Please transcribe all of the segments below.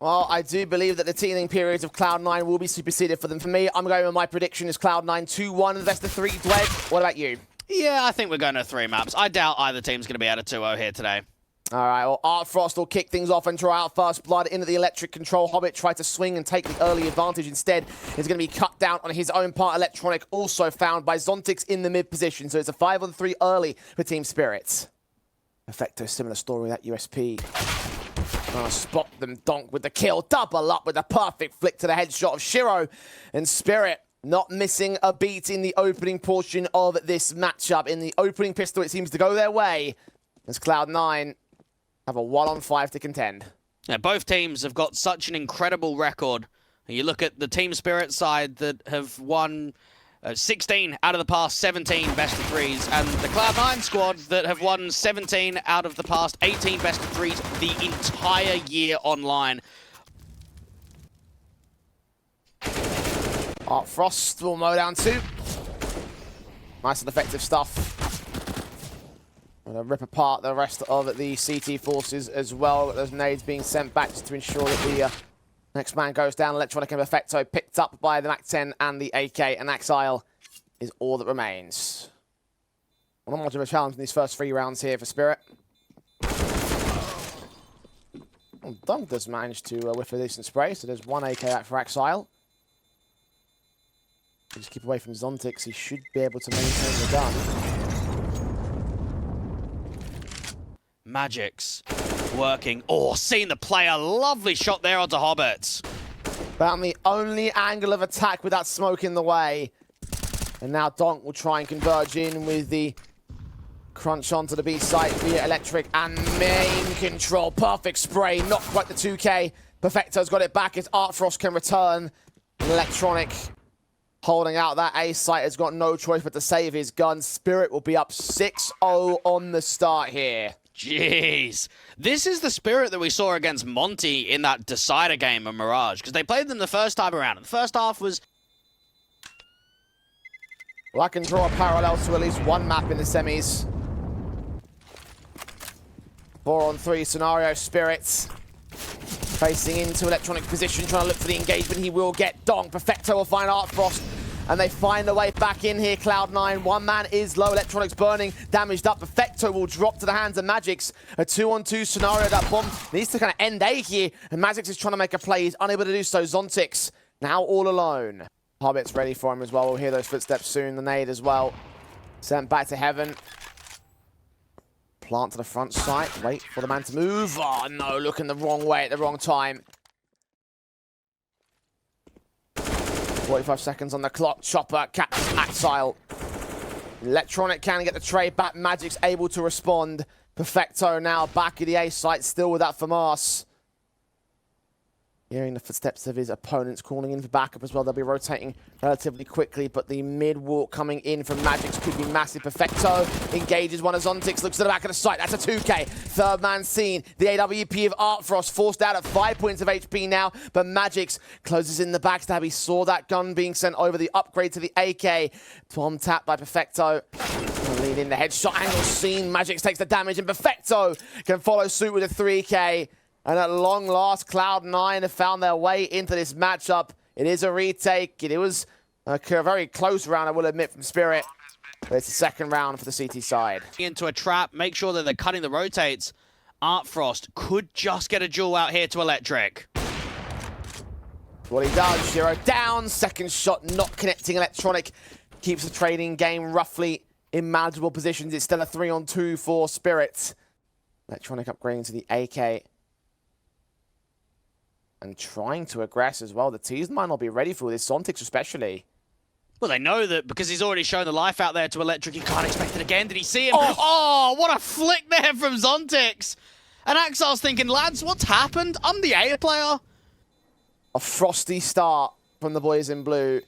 Well, I do believe that the teething periods of Cloud9 will be superseded for them. For me, I'm going with my prediction is Cloud9 2-1 in the best of 3. Dwed, what about you? Yeah, I think we're going to 3 maps. I doubt either team's going to be at a 2-0 here today. All right, well, Artfrost will kick things off and draw out first blood into the electric control. Hobbit tried to swing and take the early advantage. Instead, is going to be cut down on his own part. Electronic also found by Zontix in the mid position. So it's a 5-on-3 early for Team Spirits. Effecto, similar story with that USP. Trying to spot them, donk with the kill. Double up with a perfect flick to the headshot of Shiro. And Spirit not missing a beat in the opening portion of this matchup. In the opening pistol, it seems to go their way as Cloud9 have a 1-on-5 to contend. Yeah, both teams have got such an incredible record. You look at the Team Spirit side that have won 16 out of the past 17 best of 3s, and the Cloud9 squad that have won 17 out of the past 18 best of 3s the entire year online. Frost will mow down 2. Nice and effective stuff. Gonna rip apart the rest of the CT forces as well. Those nades being sent back just to ensure that the next man goes down. Electronic and Effecto picked up by the MAC-10 and the AK, and Exile is all that remains. Well, not much of a challenge in these first 3 rounds here for Spirit. Well, Dunk does manage to whiff a decent spray, so there's 1 AK back for Exile. Just keep away from Zontix, he should be able to maintain the gun. Magic's working. Oh, seeing the player. Lovely shot there onto Hobbit. Found the only angle of attack with that smoke in the way. And now Donk will try and converge in with the crunch onto the B site via electric and main control. Perfect spray, not quite the 2K. Perfecto's got it back as Artfrost can return. Electronic holding out that A site has got no choice but to save his gun. Spirit will be up 6-0 on the start here. Jeez. This is the Spirit that we saw against Monty in that decider game of Mirage, because they played them the first time around. And the first half was... Well, I can draw a parallel to at least 1 map in the semis. 4-on-3 scenario. Spirits facing into Electronic position, trying to look for the engagement. He will get Dong. Perfecto will find Artfrost. And they find a way back in here. Cloud9, 1 man is low. Electronics burning, damaged up. Perfecto will drop to the hands of Magisk. A 2-on-2 scenario. That bomb needs to kind of end A here. And Magisk is trying to make a play. He's unable to do so. Zontix now all alone. Hobbit's ready for him as well. We'll hear those footsteps soon. The nade as well. Sent back to heaven. Plant to the front site. Wait for the man to move. Oh no, looking the wrong way at the wrong time. 45 seconds on the clock. Chopper catches Exile. Electronic can get the trade back. Magic's able to respond. Perfecto now back at the A site, still with that FAMAS. Hearing the footsteps of his opponents calling in for backup as well. They'll be rotating relatively quickly, but the mid walk coming in from Magic's could be massive. Perfecto engages one of Zontix, looks at the back of the site. That's a 2K. Third man seen. The AWP of Artfrost forced out at 5 points of HP now, but Magic's closes in the backstab. He saw that gun being sent over, the upgrade to the AK. Tom tapped by Perfecto. Lead in the headshot angle seen. Magic's takes the damage, and Perfecto can follow suit with a 3K. And at long last, Cloud9 have found their way into this matchup. It is a retake. It was a very close round, I will admit, from Spirit. But it's the second round for the CT side. Into a trap, make sure that they're cutting the rotates. Artfrost could just get a duel out here to Electric. What he does, Shiro down. Second shot not connecting. Electronic keeps the trading game roughly in manageable positions. It's still a 3-on-2 for Spirit. Electronic upgrading to the AK. And trying to aggress as well. The T's might not be ready for this, Zontix especially. Well, they know that because he's already shown the life out there to Electric, you can't expect it again. Did he see him? Oh, what a flick there from Zontix. And Exile's thinking, lads, what's happened? I'm the A player. A frosty start from the boys in blue.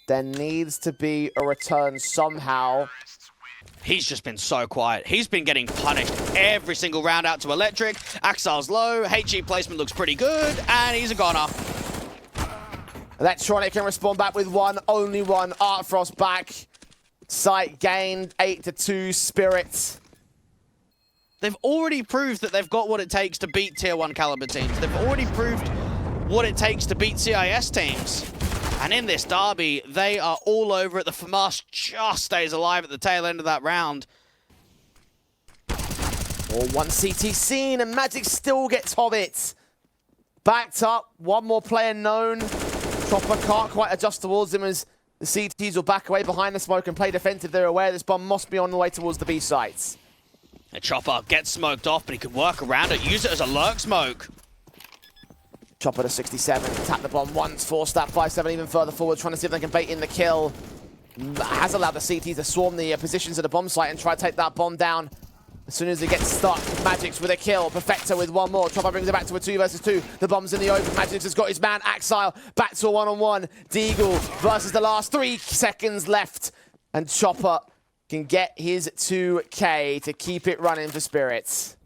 There needs to be a return somehow. He's just been so quiet. He's been getting punished every single round out to Electric. Exile's low, HE placement looks pretty good, and he's a goner. Electronic can respond back with one, only one. Artfrost back. Site gained 8-2 Spirit. they've already proved that they've got what it takes to beat tier 1 caliber teams. They've already proved what it takes to beat CIS teams. And in this derby, they are all over it. The FAMAS just stays alive at the tail end of that round. Or one CT seen, and magisk still gets Hobbit. Backed up, one more player known. Chopper can't quite adjust towards him as the CTs will back away behind the smoke and play defensive. They're aware this bomb must be on the way towards the B sites. A Chopper gets smoked off, but he can work around it, use it as a lurk smoke. Chopper to 67, tap the bomb once, force that 5-7 even further forward, trying to see if they can bait in the kill. Has allowed the CTs to swarm the positions at the bomb site and try to take that bomb down. As soon as he gets stuck, magisk with a kill, Perfecto with one more. Chopper brings it back to a 2 versus 2. The bomb's in the open. magisk has got his man, Axile, back to a 1-on-1. Deagle versus the last 3 seconds left. And Chopper can get his 2K to keep it running for Spirits.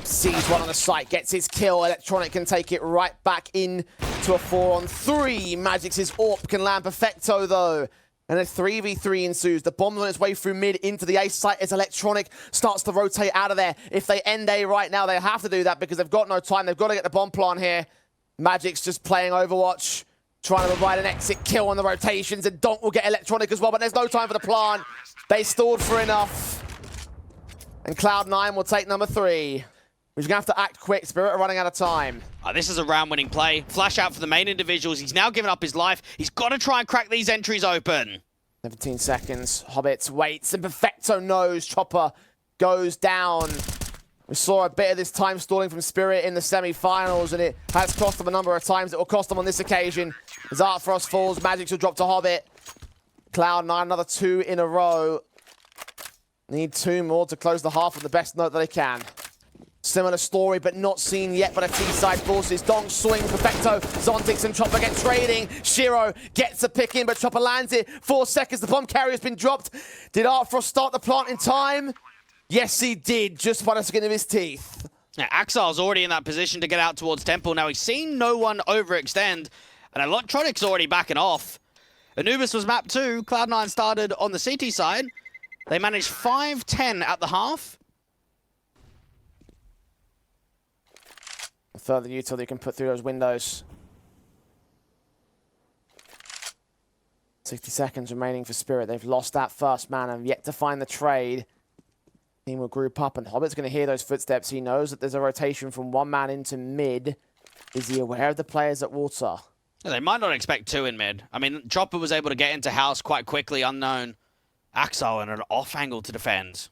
Sees one on the site, gets his kill. Electronic can take it right back in to a 4-on-3. magisk's AWP can land Perfecto though. And a 3v3 ensues. The bomb's on its way through mid into the A site as Electronic starts to rotate out of there. If they end A right now, they have to do that because they've got no time. They've got to get the bomb plant here. magisk's just playing Overwatch, trying to provide an exit kill on the rotations, and Donk will get Electronic as well, but there's no time for the plant. They stalled for enough. And Cloud9 will take number 3. We're just going to have to act quick. Spirit are running out of time. This is a round-winning play. Flash out for the main individuals. He's now given up his life. He's got to try and crack these entries open. 17 seconds. Hobbit waits, and Perfecto knows. Chopper goes down. We saw a bit of this time stalling from Spirit in the semi-finals, and it has cost them a number of times. It will cost them on this occasion. As Artfrost falls, magisk will drop to Hobbit. Cloud9, another 2 in a row. Need 2 more to close the half on the best note that they can. Similar story, but not seen yet by the T-side forces. Donk swing, Perfecto, Zontix and Chopper get trading. Shiro gets a pick in, but Chopper lands it. 4 seconds, the bomb carrier's been dropped. Did Artfrost start the plant in time? Yes, he did, just by the skin of his teeth. Now, Axile's already in that position to get out towards Temple. Now, he's seen no one overextend, and Electronic's already backing off. Anubis was map 2. Cloud9 started on the CT side. They managed 5-10 at the half. Further util you can put through those windows. 60 seconds remaining for Spirit. They've lost that first man and yet to find the trade. Team will group up, and Hobbit's going to hear those footsteps. He knows that there's a rotation from 1 man into mid. Is he aware of the players at water? Yeah, they might not expect 2 in mid. I mean, Chopper was able to get into house quite quickly, unknown. Axile in an off angle to defend.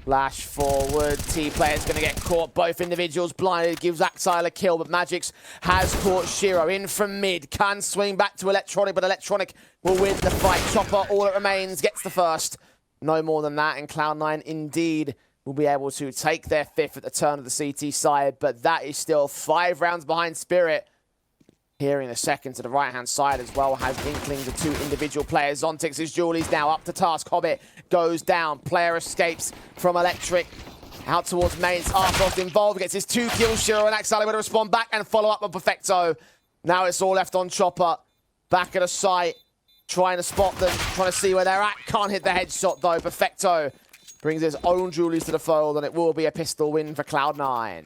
Flash forward, T-player's going to get caught. Both individuals blinded, gives Axile a kill, but magisk has caught Shiro in from mid. Can swing back to Electronic, but Electronic will win the fight. Chopper, all that remains, gets the first. No more than that, and Cloud9 indeed will be able to take their 5th at the turn of the CT side, but that is still 5 rounds behind Spirit. Here in the second to the right-hand side as well has inklings of 2 individual players. Zontix's Julie's now up to task. Hobbit goes down. Player escapes from Electric. Out towards main. Artfrost involved. Gets his 2 kills. Shiro and Axile will respond back and follow up on Perfecto. Now it's all left on Chopper. Back at the site. Trying to spot them. Trying to see where they're at. Can't hit the headshot though. Perfecto brings his own Julies to the fold, and it will be a pistol win for Cloud9.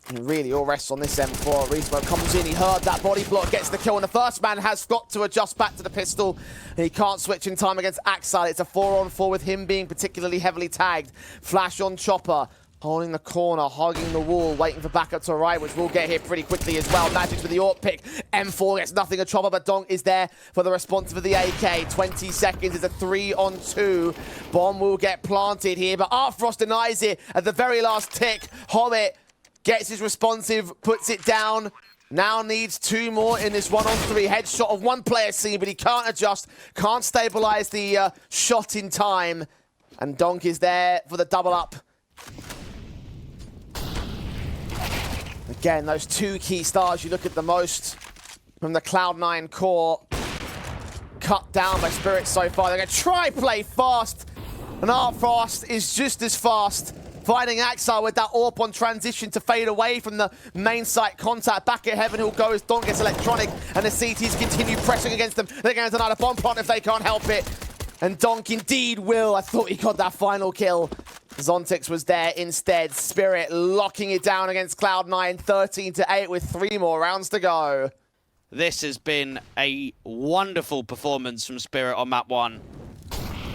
And really, all rests on this M4. Resmo comes in, he heard that body block, gets the kill, and the first man has got to adjust back to the pistol. And he can't switch in time against Axile. It's a 4-on-4 with him being particularly heavily tagged. Flash on Chopper, holding the corner, hogging the wall, waiting for backup to right, which will get here pretty quickly as well. magisk with the AWP pick. M4 gets nothing of Chopper, but Donk is there for the response for the AK. 20 seconds is a 3-on-2. Bomb will get planted here, but Artfrost denies it at the very last tick. Hobbit gets his responsive, puts it down. Now needs 2 more in this 1-on-3. Headshot of 1 player seen, but he can't adjust, can't stabilize the shot in time. And Donk is there for the double up. Again, those 2 key stars you look at the most from the Cloud9 core. Cut down by Spirit so far. They're going to try play fast. And Artfrost is just as fast. Finding Axile with that AWP on transition to fade away from the main site contact. Back at Heaven who goes, Donk gets Electronic, and the CTs continue pressing against them. They're going to deny the bomb plant if they can't help it. And Donk indeed will. I thought he got that final kill. Zontix was there instead. Spirit locking it down against Cloud9, 13-8 with 3 more rounds to go. This has been a wonderful performance from Spirit on map 1.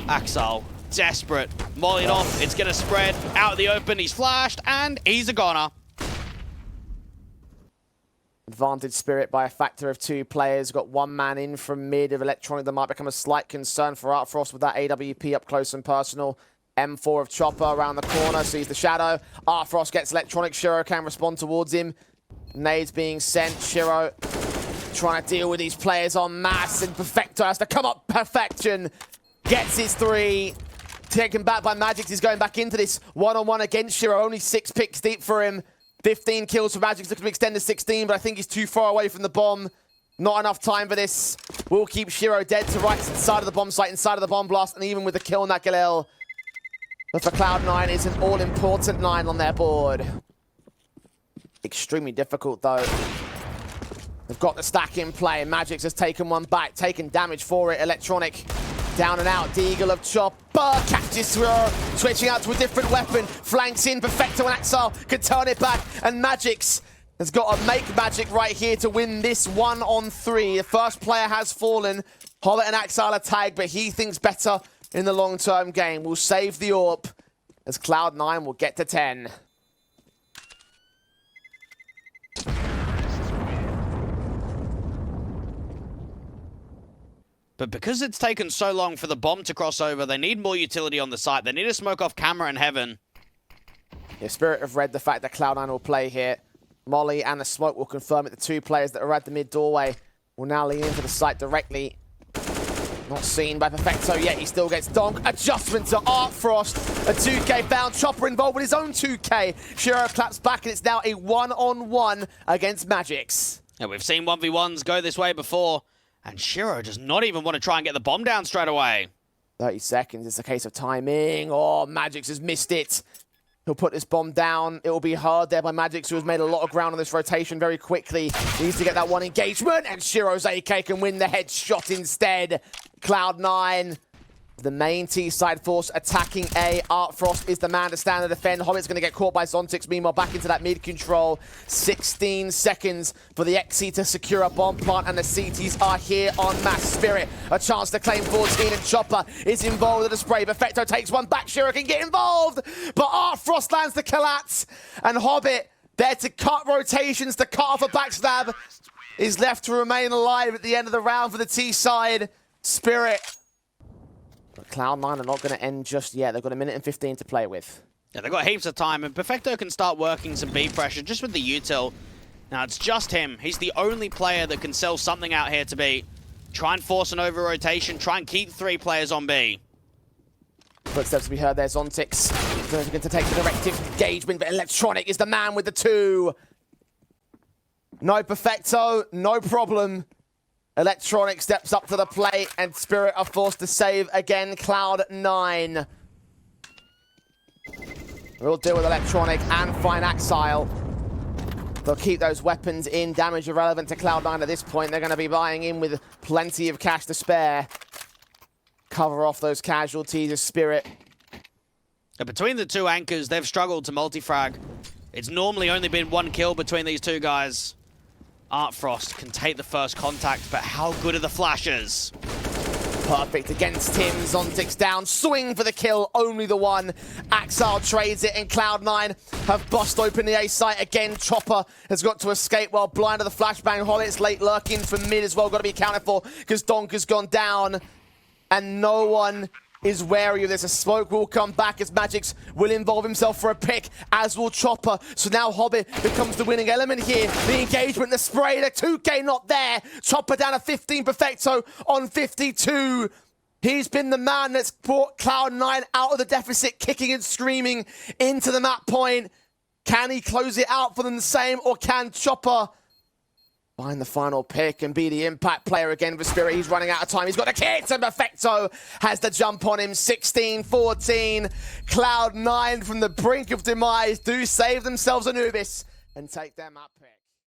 Axel, desperate, mollying off. It's going to spread out of the open. He's flashed, and he's a goner. Advantage Spirit by a factor of 2 players. Got 1 man in from mid of Electronic. That might become a slight concern for Artfrost with that AWP up close and personal. M4 of Chopper around the corner, sees the shadow. Artfrost gets Electronic. Shiro can respond towards him. Nades being sent. Shiro trying to deal with these players en masse, and Perfecto has to come up. Perfection gets his 3. Taken back by magisk. He's going back into this one-on-one against Shiro. Only 6 picks deep for him. 15 kills for magisk. Looking to extend to 16, but I think he's too far away from the bomb. Not enough time for this. We'll keep Shiro dead to right side of the bomb site, inside of the bomb blast, and even with the kill on that Galil. But for Cloud9, it's an all-important 9 on their board. Extremely difficult, though. They've got the stack in play. magisk has taken one back, taken damage for it. Electronic down and out. Deagle of Chopper catches through, switching out to a different weapon. Flanks in. Perfecto and Axel can turn it back. And magisk has got to make magic right here to win this 1-on-3. The first player has fallen. Hobbit and Axel are tagged, but he thinks better in the long-term game. Will save the AWP as Cloud9 will get to 10. But because it's taken so long for the bomb to cross over, they need more utility on the site. They need to smoke off camera in heaven. Yeah, Spirit have read the fact that Cloud9 will play here. Molly and the smoke will confirm it. The 2 players that are at the mid doorway will now lean into the site directly. Not seen by Perfecto yet. He still gets Donk. Adjustment to Artfrost. A 2K found. Chopper involved with his own 2K. Shiro claps back, and it's now a 1-on-1 against magisk. Yeah, we've seen 1v1s go this way before. And Shiro does not even want to try and get the bomb down straight away. 30 seconds. It's a case of timing. Oh, magisk has missed it. He'll put this bomb down. It will be hard there by magisk, who has made a lot of ground on this rotation very quickly. Needs to get that one engagement, and Shiro's AK can win the headshot instead. Cloud9, the main T-side force attacking A. Artfrost is the man to stand and defend. Hobbit's going to get caught by Zontix. Meanwhile, back into that mid control. 16 seconds for the XC to secure a bomb plant, and the CTs are here en masse. Spirit, a chance to claim 14, and Chopper is involved with a spray. Perfecto takes one back. Shiro can get involved, but Artfrost lands the collapse, and Hobbit, there to cut rotations, to cut off a backstab, is left to remain alive at the end of the round for the T-side. Spirit. But Cloud9 are not going to end just yet. They've got 1 minute and 15 to play with. Yeah, they've got heaps of time, and Perfecto can start working some B pressure just with the util. Now, it's just him. He's the only player that can sell something out here to B. Try and force an over-rotation. Try and keep 3 players on B. Footsteps to be heard there. Zontix going to take the directive engagement, but Electronic is the man with the 2. No Perfecto, no problem. Electronic steps up to the plate, and Spirit are forced to save again. Cloud9. We'll deal with Electronic and find Axile. They'll keep those weapons in. Damage irrelevant to Cloud9 at this point. They're going to be buying in with plenty of cash to spare. Cover off those casualties of Spirit. Between the 2 anchors, they've struggled to multi-frag. It's normally only been 1 kill between these 2 guys. Artfrost can take the first contact, but how good are the flashes? Perfect against him. Zontix down. Swing for the kill. Only the 1. Axel trades it, and Cloud9 have bust open the A site again. Chopper has got to escape while blind to the flashbang. Hollit's late lurking from mid as well. Got to be accounted for because Donk has gone down. And no one is wary of this. A smoke will come back as magisk will involve himself for a pick, as will Chopper. So now Hobbit becomes the winning element here. The engagement, the spray, the 2K not there. Chopper down to 15, Perfecto on 52. He's been the man that's brought Cloud9 out of the deficit, kicking and screaming into the map point. Can he close it out for them the same, or can Chopper find the final pick and be the impact player again for Spirit? He's running out of time. He's got a kit, and Perfecto has the jump on him. 16-14. Cloud9 from the brink of demise do save themselves Anubis and take their map pick.